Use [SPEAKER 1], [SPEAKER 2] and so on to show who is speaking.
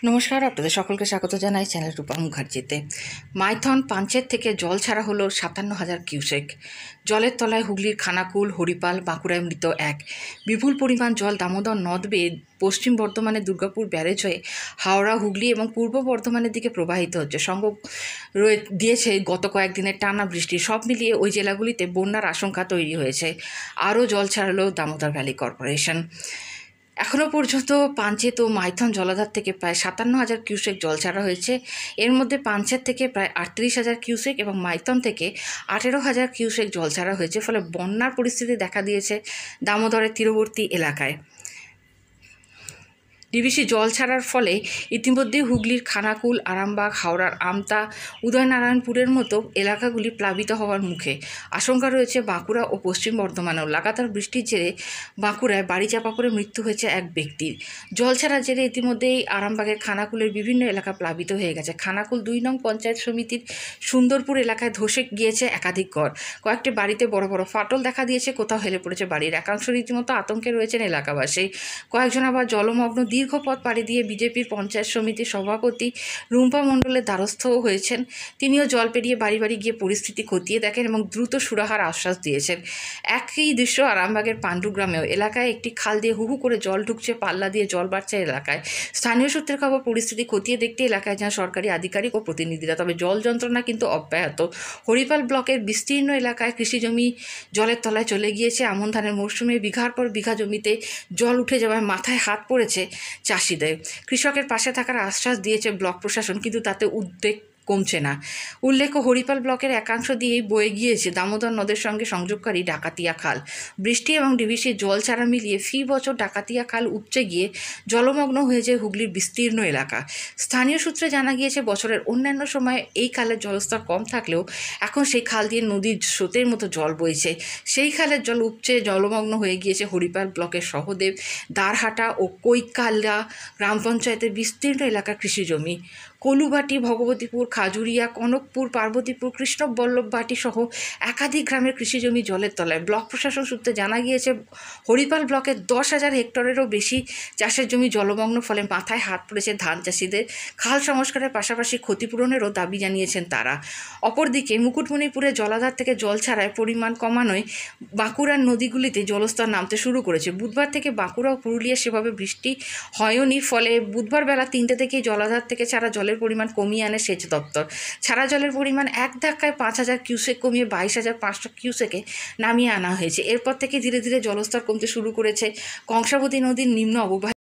[SPEAKER 1] নমস্কার, আপনাদের সকলকে স্বাগত জানাই চ্যানেল রূপা মুখার্জিতে। মাইথন পাঞ্চের থেকে জল ছাড়া হলো 57,000 কিউসেক। জলের তলায় হুগলির খানাকুল, হরিপাল, বাঁকুড়ায় মৃত এক। বিপুল পরিমাণ জল দামোদর নদ বেয়ে পশ্চিম বর্ধমানের দুর্গাপুর ব্যারেজ হয়ে হাওড়া, হুগলি এবং পূর্ব বর্ধমানের দিকে প্রবাহিত হচ্ছে। সঙ্গ দিয়েছে গত কয়েকদিনের টানা বৃষ্টি। সব মিলিয়ে ওই জেলাগুলিতে বন্যার আশঙ্কা তৈরি হয়েছে। আরও জল ছাড়লো দামোদর ভ্যালি কর্পোরেশন। এখনও পর্যন্ত পাঞ্চেত ও মাইথন জলাধার থেকে প্রায় 57,000 কিউসেক জল ছাড়া হয়েছে। এর মধ্যে পাঞ্চেত থেকে প্রায় 38,000 কিউসেক এবং মাইথন থেকে 18,000 কিউসেক জল ছাড়া হয়েছে। ফলে বন্যার পরিস্থিতি দেখা দিয়েছে দামোদরের তীরবর্তী এলাকায়। ডিভিসি জল ছাড়ার ফলে ইতিমধ্যেই হুগলির খানাকুল, আরামবাগ, হাওড়ার আমতা, উদয়নারায়ণপুরের মতো এলাকাগুলি প্লাবিত হওয়ার মুখে। আশঙ্কা রয়েছে বাঁকুড়া ও পশ্চিম বর্ধমানেও। লাগাতার বৃষ্টির জেরে বাঁকুড়ায় বাড়ি চাপা পড়ে মৃত্যু হয়েছে এক ব্যক্তির। জল ছাড়ার জেরে ইতিমধ্যেই আরামবাগের খানাকুলের বিভিন্ন এলাকা প্লাবিত হয়ে গেছে। খানাকুল 2 নং পঞ্চায়েত সমিতির সুন্দরপুর এলাকায় ধসে গিয়েছে একাধিক ঘর। কয়েকটি বাড়িতে বড় বড় ফাটল দেখা দিয়েছে, কোথাও হেলে পড়েছে বাড়ির একাংশ। রীতিমতো আতঙ্কে রয়েছেন এলাকাবাসী। কয়েকজন আবার জলমগ্ন দীর্ঘ পথ পাড়ি দিয়ে বিজেপির পঞ্চায়েত সমিতির সভাপতি রুম্পা মণ্ডলের দ্বারস্থও হয়েছেন। তিনিও জল পেরিয়ে বাড়ি বাড়ি গিয়ে পরিস্থিতি খতিয়ে দেখেন এবং দ্রুত সুরাহার আশ্বাস দিয়েছেন। একই দৃশ্য আরামবাগের পাণ্ডুগ্রামেও। এলাকায় একটি খাল দিয়ে হু হু করে জল ঢুকছে, পাল্লা দিয়ে জল বাড়ছে এলাকায়। স্থানীয় সূত্রের খবর, পরিস্থিতি খতিয়ে দেখতে এলাকায় যান সরকারি আধিকারিক ও প্রতিনিধিরা। তবে জল যন্ত্রণা কিন্তু অব্যাহত। হরিপাল ব্লকের বিস্তীর্ণ এলাকায় কৃষিজমি জলের তলায় চলে গিয়েছে। আমন ধানের মরশুমে বিঘার পর বিঘা জমিতে জল উঠে যাওয়ায় মাথায় হাত পড়েছে চাষিদের। কৃষকের পাশে থাকার আশ্বাস দিয়েছে ব্লক প্রশাসন, কিন্তু তাতে উদ্বেগ কমছে না। উল্লেখ্য, হরিপাল ব্লকের একাংশ দিয়েই বয়ে গিয়েছে দামোদর নদের সঙ্গে সংযোগকারী ডাকাতিয়া খাল। বৃষ্টি এবং ডিভিসির জল ছাড়া মিলিয়ে ফি বছর ডাকাতিয়া খাল উপচে গিয়ে জলমগ্ন হয়ে যায় হুগলির বিস্তীর্ণ এলাকা। স্থানীয় সূত্রে জানা গিয়েছে, বছরের অন্যান্য সময়ে এই খালের জলস্তর কম থাকলেও এখন সেই খাল দিয়ে নদীর স্রোতের মতো জল বইছে। সেই খালের জল উপচে জলমগ্ন হয়ে গিয়েছে হরিপাল ব্লকের সহদেব, দ্বারহাটা ও কৈকালা গ্রাম পঞ্চায়েতের বিস্তীর্ণ এলাকার কৃষিজমি। কলুবাটি, ভগবতীপুর, খাজুরিয়া, কনকপুর, পার্বতীপুর, কৃষ্ণবল্লভবাটি সহ একাধিক গ্রামের কৃষিজমি জলের তলায়। ব্লক প্রশাসন সূত্রে জানা গিয়েছে, হরিপাল ব্লকের 10,000 হেক্টরেরও বেশি চাষের জমি জলমগ্ন। ফলে মাথায় হাত পড়েছে ধান চাষিদের। খাল সংস্কারের পাশাপাশি ক্ষতিপূরণেরও দাবি জানিয়েছেন তারা। অপরদিকে মুকুটমণিপুরে জলাধার থেকে জল ছাড়ায় পরিমাণ কমানোয় বাঁকুড়ার নদীগুলিতে জলস্তর নামতে শুরু করেছে। বুধবার থেকে বাঁকুড়া ও পুরুলিয়া সেভাবে বৃষ্টি হয়নি। ফলে বুধবার বেলা 3টে থেকেই জলাধার থেকে ছাড়া জলের পরিমাণ কমিয়ে আনে সেচ দপ্তর। ছাড়া জলের পরিমাণ এক ধাক্কায় 5,000 কিউসেক কমিয়ে 22,500 কিউসেকে নামিয়ে আনা হয়েছে। এরপর থেকে ধীরে ধীরে জলস্তর কমতে শুরু করেছে কংসাবতী নদীর নিম্ন অববাহিকা।